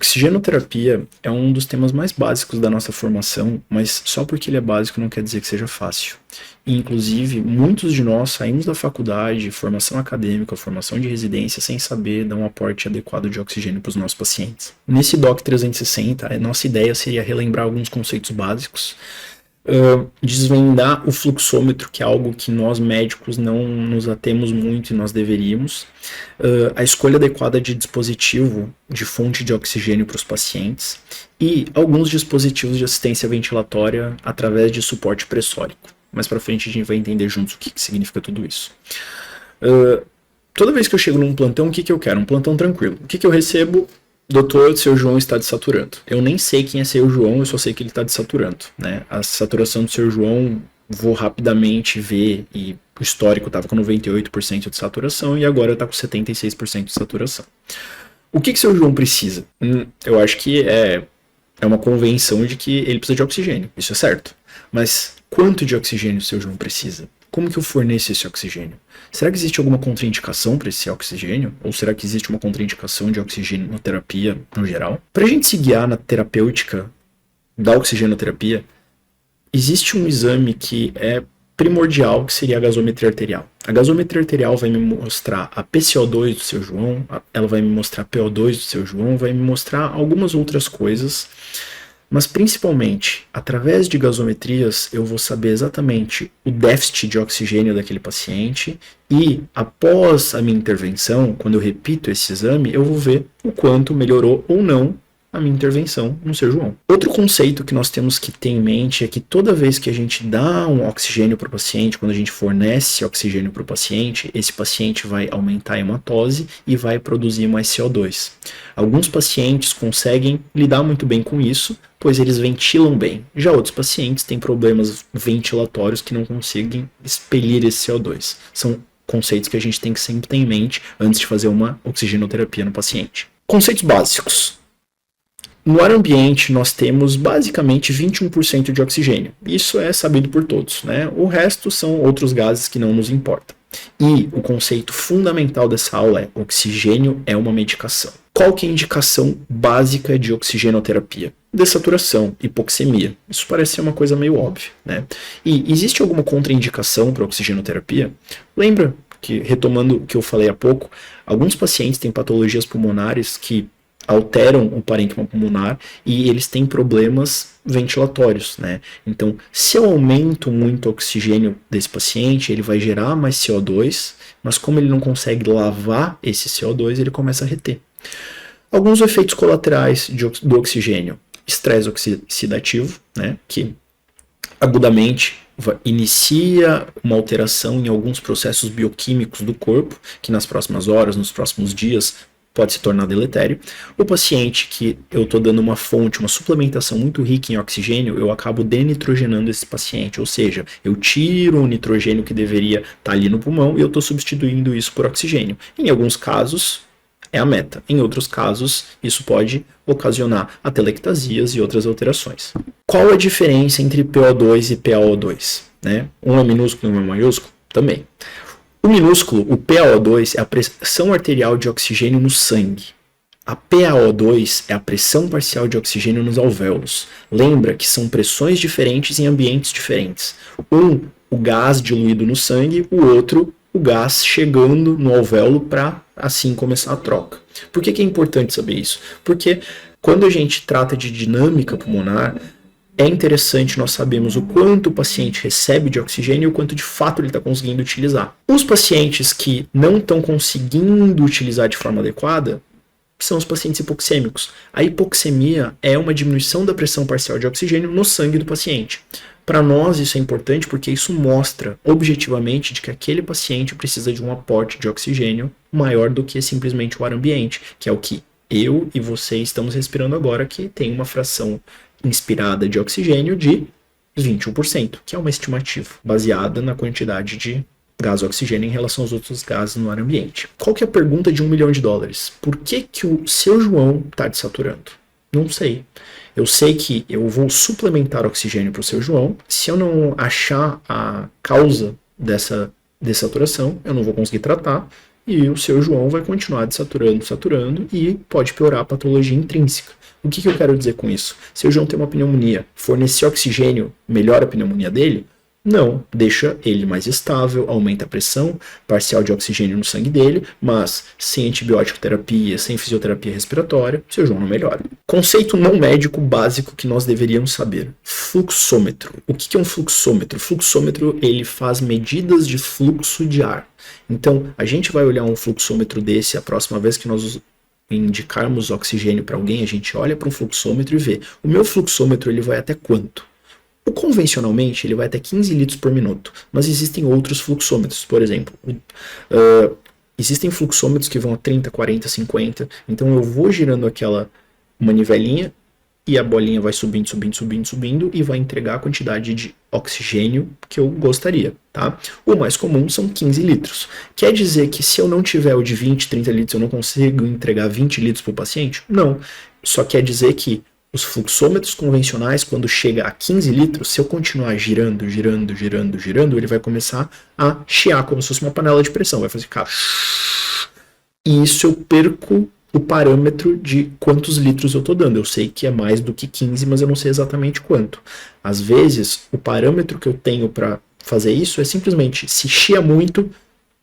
Oxigenoterapia é um dos temas mais básicos da nossa formação, mas só porque ele é básico não quer dizer que seja fácil. E, inclusive, muitos de nós saímos da faculdade, formação acadêmica, formação de residência, sem saber dar um aporte adequado de oxigênio para os nossos pacientes. Nesse Doc 360, a nossa ideia seria relembrar alguns conceitos básicos, desvendar o fluxômetro, que é algo que nós médicos não nos atemos muito e nós deveríamos, a escolha adequada de dispositivo de fonte de oxigênio para os pacientes e alguns dispositivos de assistência ventilatória através de suporte pressórico. Mais para frente a gente vai entender juntos o que significa tudo isso. Toda vez que eu chego num plantão, o que eu quero? Um plantão tranquilo. O que eu recebo? Doutor, seu João está desaturando. Eu nem sei quem é seu João, eu só sei que ele está desaturando, né? A saturação do seu João, vou rapidamente ver, e o histórico estava com 98% de saturação e agora está com 76% de saturação. O que seu João precisa? Eu acho que é uma convenção de que ele precisa de oxigênio, isso é certo. Mas quanto de oxigênio seu João precisa? Como que eu forneço esse oxigênio? Será que existe alguma contraindicação para esse oxigênio? Ou será que existe uma contraindicação de oxigenoterapia no geral? Para a gente se guiar na terapêutica da oxigenoterapia, existe um exame que é primordial, que seria a gasometria arterial. A gasometria arterial vai me mostrar a PCO2 do seu João, ela vai me mostrar a PO2 do seu João, vai me mostrar algumas outras coisas. Mas principalmente, através de gasometrias, eu vou saber exatamente o déficit de oxigênio daquele paciente e, após a minha intervenção, quando eu repito esse exame, eu vou ver o quanto melhorou ou não a minha intervenção no seu João. Outro conceito que nós temos que ter em mente é que toda vez que a gente dá um oxigênio para o paciente, quando a gente fornece oxigênio para o paciente, esse paciente vai aumentar a hematose e vai produzir mais CO2. Alguns pacientes conseguem lidar muito bem com isso, pois eles ventilam bem. Já outros pacientes têm problemas ventilatórios que não conseguem expelir esse CO2. São conceitos que a gente tem que sempre ter em mente antes de fazer uma oxigenoterapia no paciente. Conceitos básicos. No ar ambiente, nós temos basicamente 21% de oxigênio. Isso é sabido por todos, né? O resto são outros gases que não nos importam. E o conceito fundamental dessa aula é: oxigênio é uma medicação. Qual que é a indicação básica de oxigenoterapia? Dessaturação, hipoxemia. Isso parece ser uma coisa meio óbvia, né? E existe alguma contraindicação para oxigenoterapia? Lembra que, retomando o que eu falei há pouco, alguns pacientes têm patologias pulmonares que alteram o parênquima pulmonar e eles têm problemas ventilatórios, né? Então, se eu aumento muito o oxigênio desse paciente, ele vai gerar mais CO2, mas como ele não consegue lavar esse CO2, ele começa a reter. Alguns efeitos colaterais do oxigênio: estresse oxidativo, né? Que agudamente inicia uma alteração em alguns processos bioquímicos do corpo, que nas próximas horas, nos próximos dias, pode se tornar deletério. O paciente que eu estou dando uma fonte, uma suplementação muito rica em oxigênio, eu acabo denitrogenando esse paciente, ou seja, eu tiro o nitrogênio que deveria estar ali no pulmão e eu estou substituindo isso por oxigênio. Em alguns casos, é a meta. Em outros casos, isso pode ocasionar atelectasias e outras alterações. Qual a diferença entre PO2 e PaO2? Né? Um é minúsculo e um é maiúsculo? Também. O minúsculo, o PaO2, é a pressão arterial de oxigênio no sangue. A PaO2 é a pressão parcial de oxigênio nos alvéolos. Lembra que são pressões diferentes em ambientes diferentes. Um, o gás diluído no sangue, o outro, o gás chegando no alvéolo para assim começar a troca. Por que é importante saber isso? Porque quando a gente trata de dinâmica pulmonar, é interessante nós sabermos o quanto o paciente recebe de oxigênio e o quanto de fato ele está conseguindo utilizar. Os pacientes que não estão conseguindo utilizar de forma adequada são os pacientes hipoxêmicos. A hipoxemia é uma diminuição da pressão parcial de oxigênio no sangue do paciente. Para nós isso é importante porque isso mostra objetivamente de que aquele paciente precisa de um aporte de oxigênio maior do que simplesmente o ar ambiente, que é o que eu e você estamos respirando agora, que tem uma fração inspirada de oxigênio de 21%, que é uma estimativa baseada na quantidade de gás oxigênio em relação aos outros gases no ar ambiente. Qual que é a pergunta de $1 milhão? Por que o seu João está desaturando? Não sei. Eu sei que eu vou suplementar oxigênio para o seu João. Se eu não achar a causa dessa dessaturação, eu não vou conseguir tratar. e o seu João vai continuar desaturando, saturando e pode piorar a patologia intrínseca. O que eu quero dizer com isso? Se o João tem uma pneumonia, fornecer oxigênio melhora a pneumonia dele? Não, deixa ele mais estável, aumenta a pressão parcial de oxigênio no sangue dele, mas sem antibiótico terapia, sem fisioterapia respiratória, seu João não melhora. Conceito não médico básico que nós deveríamos saber. Fluxômetro. O que é um fluxômetro? Fluxômetro, ele faz medidas de fluxo de ar. Então, a gente vai olhar um fluxômetro desse a próxima vez que nós indicarmos oxigênio para alguém, a gente olha para um fluxômetro e vê. O meu fluxômetro, ele vai até quanto? Convencionalmente, ele vai até 15 litros por minuto, mas existem outros fluxômetros, por exemplo. Existem fluxômetros que vão a 30, 40, 50, então eu vou girando aquela manivelinha e a bolinha vai subindo, subindo, subindo, subindo e vai entregar a quantidade de oxigênio que eu gostaria, tá? O mais comum são 15 litros. Quer dizer que se eu não tiver o de 20, 30 litros, eu não consigo entregar 20 litros para o paciente? Não. Só quer dizer que os fluxômetros convencionais, quando chega a 15 litros, se eu continuar girando, girando, girando, girando, ele vai começar a chiar como se fosse uma panela de pressão. Vai fazer ficar... E isso eu perco o parâmetro de quantos litros eu estou dando. Eu sei que é mais do que 15, mas eu não sei exatamente quanto. Às vezes, o parâmetro que eu tenho para fazer isso é simplesmente, se chia muito,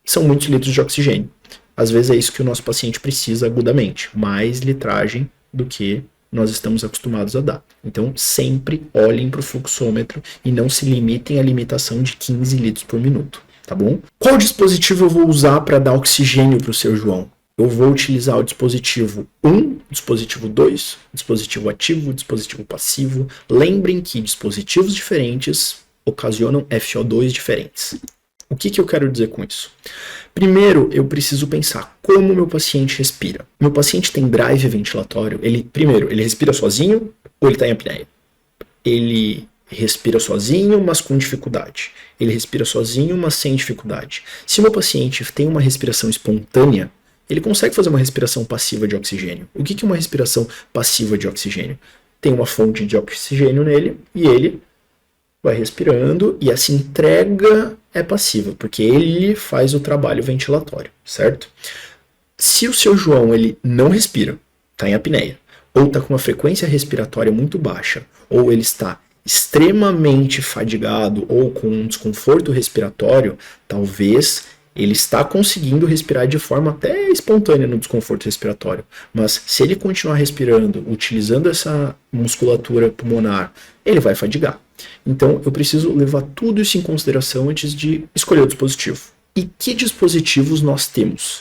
são muitos litros de oxigênio. Às vezes é isso que o nosso paciente precisa agudamente, mais litragem do que nós estamos acostumados a dar. Então, sempre olhem para o fluxômetro e não se limitem à limitação de 15 litros por minuto, tá bom? Qual dispositivo eu vou usar para dar oxigênio para o seu João? Eu vou utilizar o dispositivo 1, dispositivo 2, dispositivo ativo, dispositivo passivo. Lembrem que dispositivos diferentes ocasionam FO2 diferentes. O que eu quero dizer com isso? Primeiro, eu preciso pensar como meu paciente respira. Meu paciente tem drive ventilatório, primeiro, ele respira sozinho ou ele está em apneia? Ele respira sozinho, mas com dificuldade. Ele respira sozinho, mas sem dificuldade. Se meu paciente tem uma respiração espontânea, ele consegue fazer uma respiração passiva de oxigênio. O que é uma respiração passiva de oxigênio? Tem uma fonte de oxigênio nele e ele vai respirando e essa entrega é passiva, porque ele faz o trabalho ventilatório, certo? Se o seu João ele não respira, está em apneia, ou está com uma frequência respiratória muito baixa, ou ele está extremamente fadigado ou com um desconforto respiratório, talvez ele está conseguindo respirar de forma até espontânea no desconforto respiratório. Mas se ele continuar respirando, utilizando essa musculatura pulmonar, ele vai fadigar. Então eu preciso levar tudo isso em consideração antes de escolher o dispositivo. E que dispositivos nós temos?